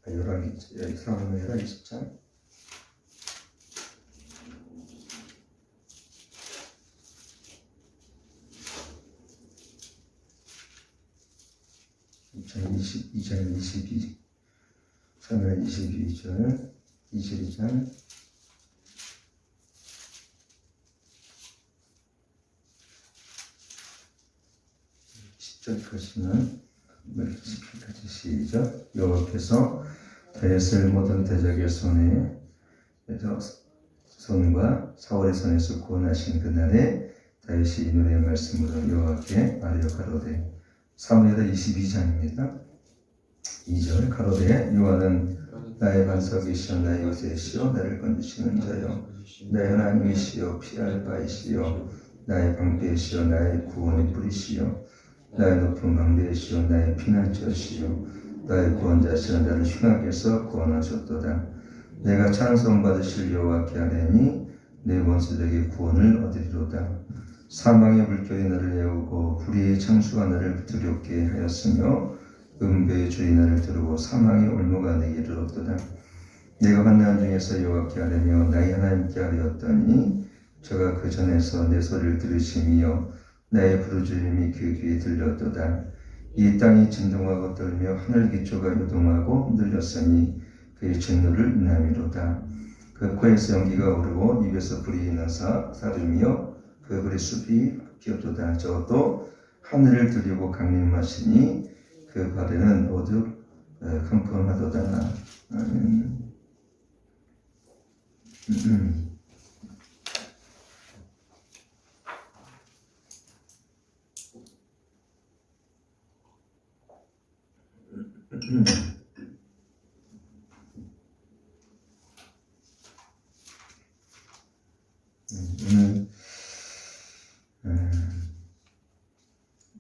사무엘하 20장 22장 사무엘 22절 22장 10절까지는 10절까지 시작. 여호와께서 다윗을 모든 대적의 손과 사울의 손에서 구원하신 그날에 다윗이 이 노래의 말씀으로 여호와께 아뢰어 가로되. 사무엘하 22장입니다. 2절 가로되 여호와는 나의 반석이시여 나의 요새시여 나를 건지시는 자여 나의 하나님이시여 피할 바이시여 나의 방패이시여 나의 구원의 뿌리시여 나의 높은 방대이시여 나의 피난처시여 나의 구원자시여 나를 흉악에서 구원하셨도다. 내가 찬송받으실 여호와께 아뢰니 내 원수들에게 구원을 얻으리로다. 사망의 물결이 나를 애우고 불의의 창수가 나를 두렵게 하였으며 음배의 줄이 나를 두르고 사망의 올무가 내게 이르렀도다. 내가 환난 중에서 여호와께 아뢰며 나의 하나님께 아뢰었더니 저가 그 전에서 내 소리를 들으시며 나의 부르짖음이 그 귀에 들렸도다. 이 땅이 진동하고 떨며 하늘 기초가 요동하고 흔들렸으니 그의 진노를 인함이로다. 그 코에서 연기가 오르고 입에서 불이 나서 사르며 그 불의 숲이 피었도다. 저도 하늘을 두리고 강림하시니 그 발에는 어둡 컴컴하도다. 아멘.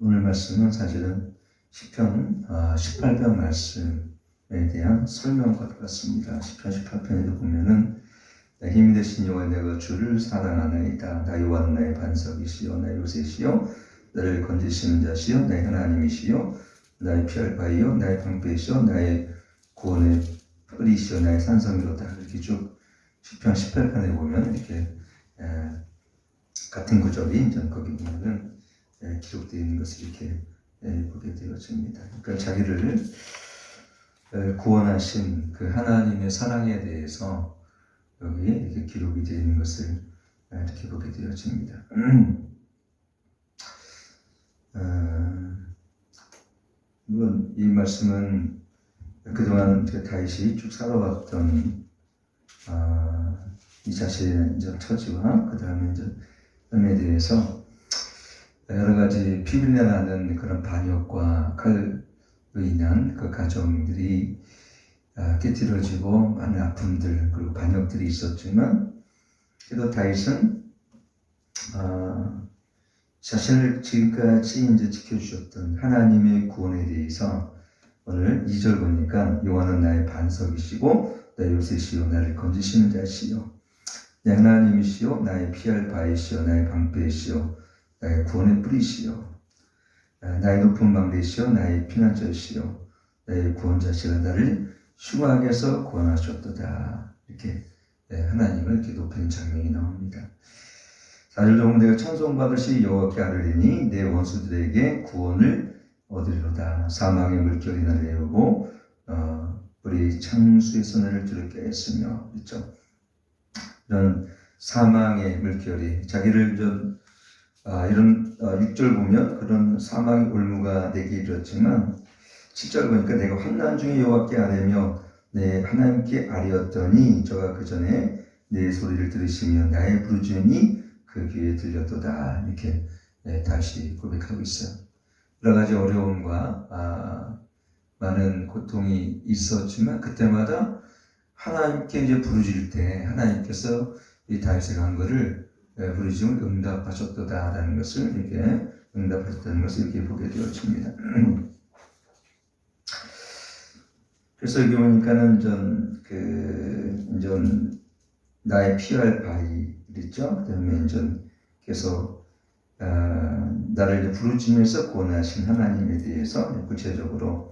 오늘 말씀은 사실은 시편 18편 말씀에 대한 설명과 같습니다. 시편 18편에도 보면은 힘이 되신 여호와 내가 주를 사랑하나이다. 나 여호와는 나의 반석이시요 나의 요새시요 나를 건지시는 자시요 나의 하나님이시요 나의 피할 바이요 나의 방패이시요 나의 구원의 뿌리시요 나의 산성이로다. 이렇게 쭉 시편 18편에 보면 이렇게 같은 구절이 이제 거기 보면은 기록되어 있는 것을 이렇게 보게 되어집니다. 그러니까 자기를 구원하신 그 하나님의 사랑에 대해서 여기 이렇게 기록이 되어 있는 것을 이렇게 보게 되어집니다. 물론 이 말씀은 그동안 다윗이 쭉 살아왔던 이 자신의 이제 처지와 그 다음에 이제 삶에 대해서 여러 가지 피비린내 나는 그런 반역과 칼로 인한 그 가정들이 깨트려지고 많은 아픔들 그리고 반역들이 있었지만 그래도 다윗은 자신을 지금까지 이제 지켜주셨던 하나님의 구원에 대해서 오늘 2절 보니까 여호와는 나의 반석이시고 나의 요새시요 나를 건지시는 자시요 내 하나님이시요 나의 피할 바이시요 나의 방패이시요 나의 구원의 뿌리시요 나의 높은 방대시요 나의 피난처시요 나의 구원자시여 나를 흉악에서 구원하셨도다. 이렇게 하나님을 이렇게 높이는 장면이 나옵니다. 4절 보면 내가 찬송받으시 여호와께 아뢰리니 내 원수들에게 구원을 얻으리로다. 사망의 물결이 나를 애우고 불의 창수에서 나를 두렵게 했으며 그렇죠? 이런 사망의 물결이 자기를 이런 6절 보면 그런 사망의 올무가 내게 이르렀지만 7절 보니까 내가 환난 중에 여호와께 아뢰며 내 하나님께 아뢰었더니 저가 그 전에 내 소리를 들으시며 나의 부르짖음이 그 귀에 들렸도다. 이렇게 다시 고백하고 있어요. 여러 가지 어려움과 많은 고통이 있었지만 그때마다 하나님께 이제 부르짖을 때 하나님께서 이 다윗의 간구를 부르짖음을 응답하셨도다라는 것을 이렇게 응답하셨다는 것을 이렇게 보게 되어집니다. 그래서 여기 보니까는 나의 피할 바위 그랬죠. 그다음에 계속 나를 부르짖으면서 구원하신 하나님에 대해서 구체적으로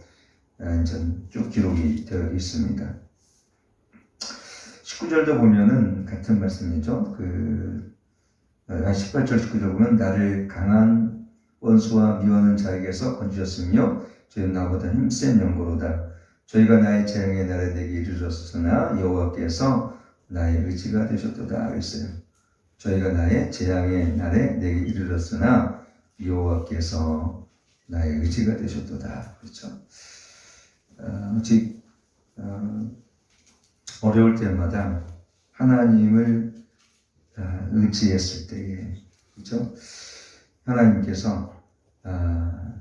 쭉 기록이 되어 있습니다. 19절도 보면은 같은 말씀이죠. 18절 19절 보면 나를 강한 원수와 미워하는 자에게서 건지셨으며 저희는 나보다 힘센 영고로다. 저희가 나의 재앙의 날에 내게 이르렀으나 여호와께서 나의 의지가 되셨도다 그랬어요. 저희가 나의 재앙의 날에 내게 이르렀으나 여호와께서 나의 의지가 되셨도다. 그렇죠? 오직 어려울 때마다 하나님을 의지했을 때에, 그렇죠? 하나님께서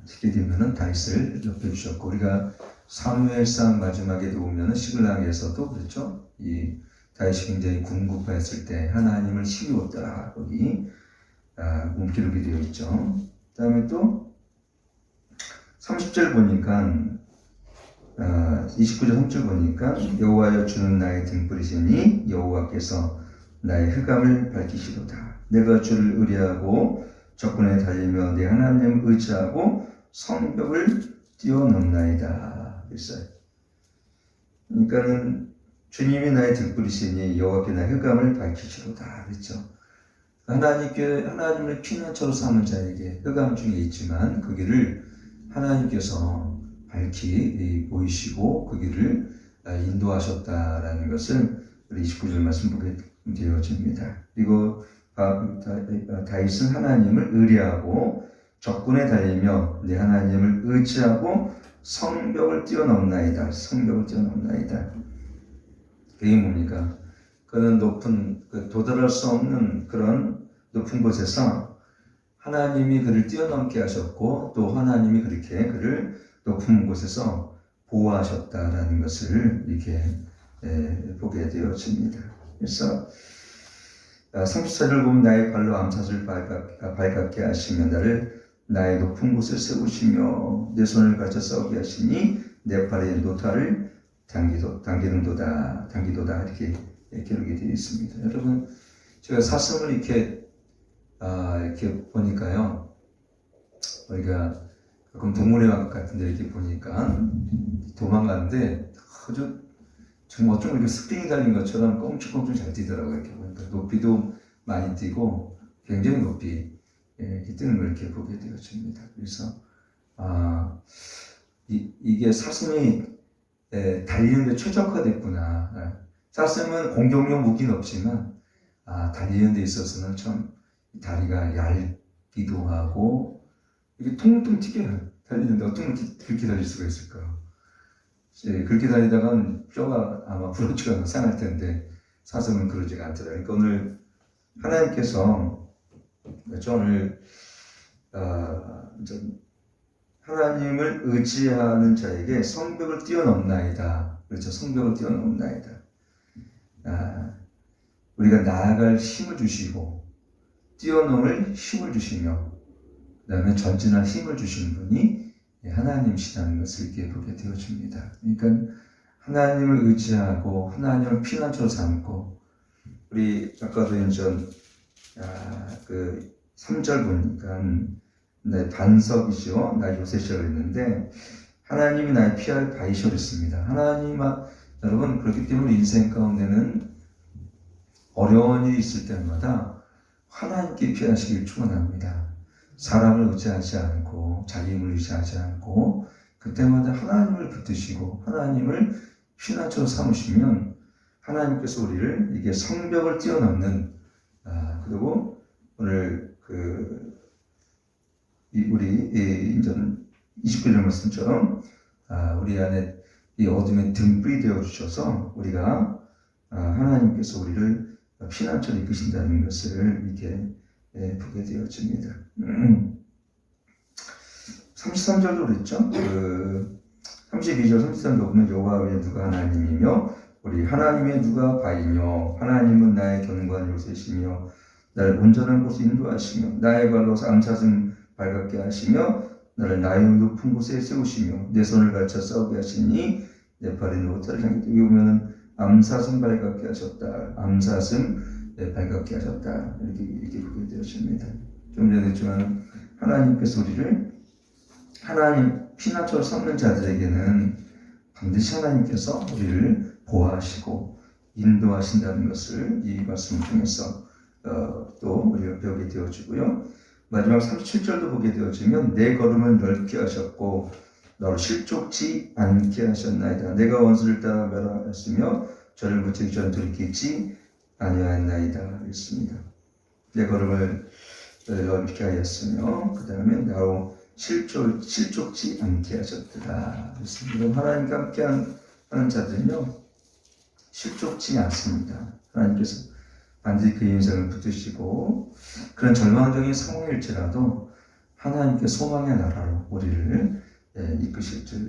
듣게 되면은 다윗을 높여주셨고, 우리가 사무엘상 마지막에도 보면은 시글락에서도 그렇죠? 이 다윗이 굉장히 궁극했을 때 하나님을 힘입었더라 거기 기록이 되어 있죠. 그다음에 또 30절 보니까 29절 3절 보니까 여호와여 주는 나의 등불이시니 여호와께서 나의 흑암을 밝히시도다. 내가 주를 의뢰하고 적군에 달리며 내 하나님을 의지하고 성벽을 뛰어넘나이다 그랬어요. 그러니까는 주님이 나의 등불이시니 여호와께 나의 흑암을 밝히시도다 그랬죠. 하나님을 피난처로 삼은 자에게 흑암 중에 있지만 그 길을 하나님께서 밝히 보이시고 그 길을 인도하셨다라는 것을 우리 29절 말씀 보게 되어집니다. 그리고 다윗은 하나님을 의뢰하고 적군에 달리며 내 하나님을 의지하고 성벽을 뛰어넘나이다. 성벽을 뛰어넘나이다. 그게 뭡니까? 그는 높은, 도달할 수 없는 그런 높은 곳에서 하나님이 그를 뛰어넘게 하셨고 또 하나님이 그렇게 그를 높은 곳에서 보호하셨다라는 것을 이렇게 보게 되어집니다. 그래서 34절 보면 나의 발로 암사를 발갛게 하시며 나를 나의 높은 곳에 세우시며 내 손을 가져 싸우게 하시니 내 팔에 노타를 당기도다 이렇게 기록이 되어 있습니다. 여러분 제가 사슴을 이렇게 보니까요, 우리가 가끔 동물의학 같은 데 이렇게 보니까 도망가는데 아주 정말 어쩜 이렇게 스프링이 달린 것처럼 꽁충꽁충 잘 뛰더라고요. 이렇게 보니까 높이도 많이 뛰고 굉장히 높이 뛰는 걸 이렇게 보게 되어집니다. 그래서 이게 사슴이 달리는 데 최적화됐구나. 사슴은 공격용 무기는 없지만 달리는 데 있어서는 참 다리가 얇기도 하고 이게 통통 튀겨요. 달리는데 어떻게 그렇게 달릴 수가 있을까? 그렇게 달리다간 뼈가 아마 부러지거나 상할 텐데 사슴은 그러지가 않더라고요. 그러니까 오늘 하나님께서 오늘 하나님을 의지하는 자에게 성벽을 뛰어넘나이다. 그렇죠? 성벽을 뛰어넘나이다. 우리가 나아갈 힘을 주시고 뛰어넘을 힘을 주시며 그 다음에 전진할 힘을 주시는 분이 하나님이시라는 것을 이렇게 보게 되어집니다. 그러니까 하나님을 의지하고 하나님을 피난처로 삼고 우리 아까도 이제 그 3절 보니까 내 반석이시오 나 요셉이라고 했는데 하나님이 나의 피할 바위시오 그랬습니다. 여러분 그렇기 때문에 인생 가운데는 어려운 일이 있을 때마다 하나님께 피하시길 축원합니다. 사람을 의지하지 않고 자기 힘을 의지하지 않고 그때마다 하나님을 붙드시고 하나님을 피난처로 삼으시면 하나님께서 우리를 이게 성벽을 뛰어넘는 그리고 오늘 우리 이제 29절 말씀처럼 우리 안에 이 어둠의 등불이 되어 주셔서 우리가 하나님께서 우리를 피난처로 이끄신다는 것을 이렇게 보게 되어집니다. 33절도 그랬죠. 32절 33절 보면 여호와 외에 누가 하나님이며 우리 하나님의 누가 바이며 하나님은 나의 견고한 요새시며 나를 온전한 곳에 인도하시며 나의 발로 암사슴 발갛게 하시며 나를 나의 높은 곳에 세우시며 내 손을 갖춰 싸우게 하시니 내 팔에 노타를 향해 여기 보면은 암사슴 발갛게 하셨다. 암사슴 발갛게 하셨다. 이렇게 보게 되었습니다. 좀 전에 했지만 하나님께서 우리를 하나님 피난처를 삼는 자들에게는 반드시 하나님께서 우리를 보호하시고 인도하신다는 것을 이 말씀을 통해서 또 우리가 배우게 되어지고요. 마지막 37절도 보게 되어지면 내 걸음을 넓게 하셨고 너를 실족지 않게 하셨나이다. 내가 원수를 따라 멸하였으며 저를 무책히 돌이키지 아니하였나이다. 그랬습니다. 내 걸음을 넓게 하였으며 그 다음에 나로 실족지 않게 하셨더라. 그렇습니다. 하나님과 함께 하는 자들은요 실족지 않습니다. 하나님께서 반드시 그 인생을 붙드시고 그런 절망적인 상황일지라도 하나님께 소망의 나라로 우리를 이끄실 줄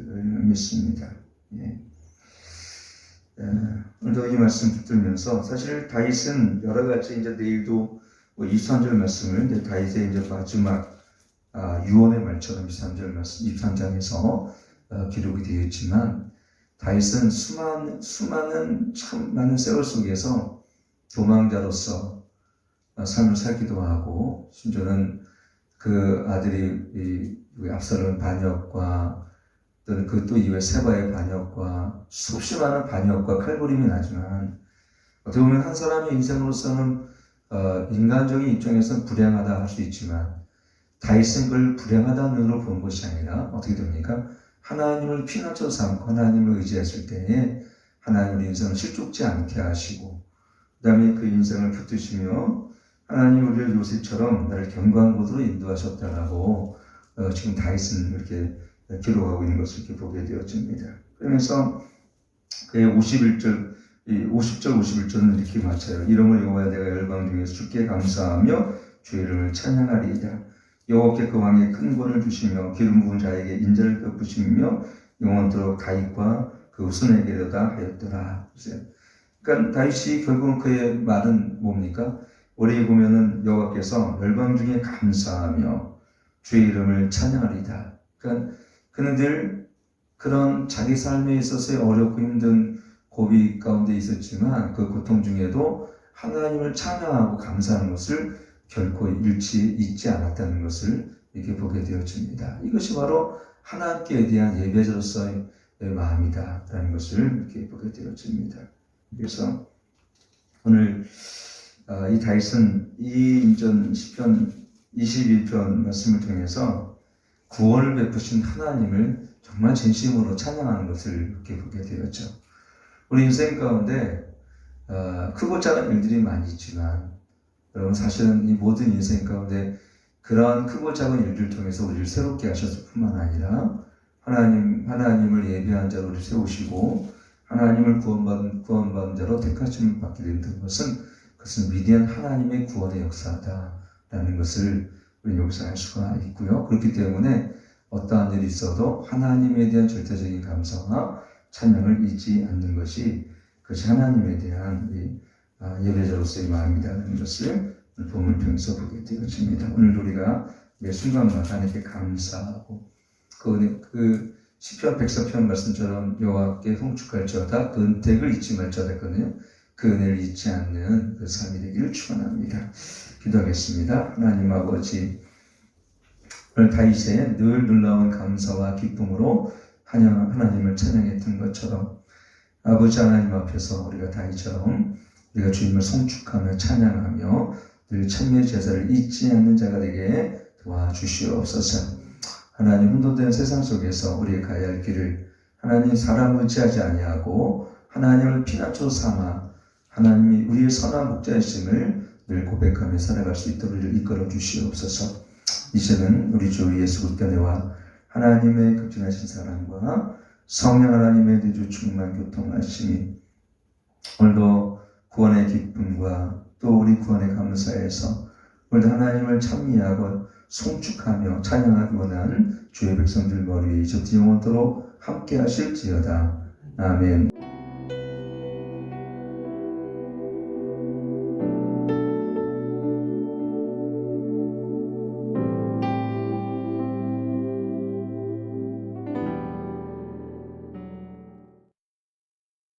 믿습니다. 오늘도 이 말씀 붙들면서 사실 다윗은 여러 가지 이제 내일도 23절 말씀을 이제 다윗의 이제 마지막 유언의 말처럼 23절 말씀 23장에서 기록이 되어 있지만 다윗은 수많은 참 많은 세월 속에서 도망자로서 삶을 살기도 하고 심지어는 그 아들이 압살롬 반역과 또는 그 또 이외 세바의 반역과 수없이 많은 반역과 칼부림이 나지만 어떻게 보면 한 사람의 인생으로서는 인간적인 입장에서는 불행하다 할 수 있지만 다윗은 그걸 불행하다는 눈으로 본 것이 아니라 어떻게 됩니까? 하나님을 피난처로 삼고 하나님을 의지했을 때에 하나님 우리 인생을 실족지 않게 하시고 그 다음에 그 인생을 붙드시며 하나님 우리를 요셉처럼 나를 경광곳으로 인도하셨다라고 지금 다윗은 이렇게 기록하고 있는 것을 이렇게 보게 되어집니다. 그러면서 그의 50절 51절은 이렇게 마쳐요. 이름을 여호와여 내가 열방 중에서 주께 감사하며 주의 이름을 찬양하리이다. 여호와께 그 왕의 큰 권을 주시며 기름 부은 자에게 인자를 베푸시며 영원토록 다윗과 그 후손에게로다 하였더라. 그러니까 다윗이 결국은 그의 말은 뭡니까? 우리 보면은 여호와께서 열방 중에 감사하며 주의 이름을 찬양하리이다. 그러니까 그는 늘 그런 자기 삶에 있어서의 어렵고 힘든 고비 가운데 있었지만 그 고통 중에도 하나님을 찬양하고 감사하는 것을 결코 잊지 않았다는 것을 이렇게 보게 되어집니다. 이것이 바로 하나님께 대한 예배자로서의 마음이다라는 것을 이렇게 보게 되어집니다. 그래서 오늘 이 다윗은 이 인전 시편 21편 말씀을 통해서 구원을 베푸신 하나님을 정말 진심으로 찬양하는 것을 이렇게 보게 되었죠. 우리 인생 가운데 크고 작은 일들이 많이 있지만 여러분 사실은 이 모든 인생 가운데 그러한 크고 작은 일들을 통해서 우리를 새롭게 하셨을 뿐만 아니라 하나님을 예배한 자로 우리를 세우시고 하나님을 구원받은 자로 택하심을 받게 된 것은 그것은 위대한 하나님의 구원의 역사다라는 것을 우리 여기서 알 수가 있고요. 그렇기 때문에 어떠한 일이 있어도 하나님에 대한 절대적인 감사와 찬양을 잊지 않는 것이 그것이 하나님에 대한 예배자로서의 마음이라는 것을 본문을 통해서 보게 되어집니다. 오늘 우리가 매 순간마다 하나님께 감사하고 그 시편 104편 말씀처럼 여호와께 송축할지어다 그 은택을 잊지 말지어다 했거든요. 그 은혜를 잊지 않는 그 삶이 되기를 축원합니다. 기도하겠습니다. 하나님 아버지, 오늘 다윗의 늘 놀라운 감사와 기쁨으로 하나님을 찬양했던 것처럼 아버지 하나님 앞에서 우리가 다윗처럼 우리가 주님을 송축하며 찬양하며 늘 찬미의 제사를 잊지 않는 자가 되게 도와주시옵소서. 하나님 혼돈된 세상 속에서 우리가 가야 할 길을 하나님 사람을 의지하지 아니하고 하나님을 피난처로 삼아 하나님이 우리의 선한 목자이심을 늘 고백하며 살아갈 수 있도록 우리를 이끌어 주시옵소서. 이제는 우리 주 예수 그리스도의 은혜와 하나님의 극진하신 사랑과 성령 하나님의 내주 충만 교통하심이 오늘도 구원의 기쁨과 또 우리 구원의 감사에서 오늘도 하나님을 찬미하고 송축하며 찬양하기 원하는 주의 백성들 머리에 이제부터 영원토록 함께 하실지어다. 아멘.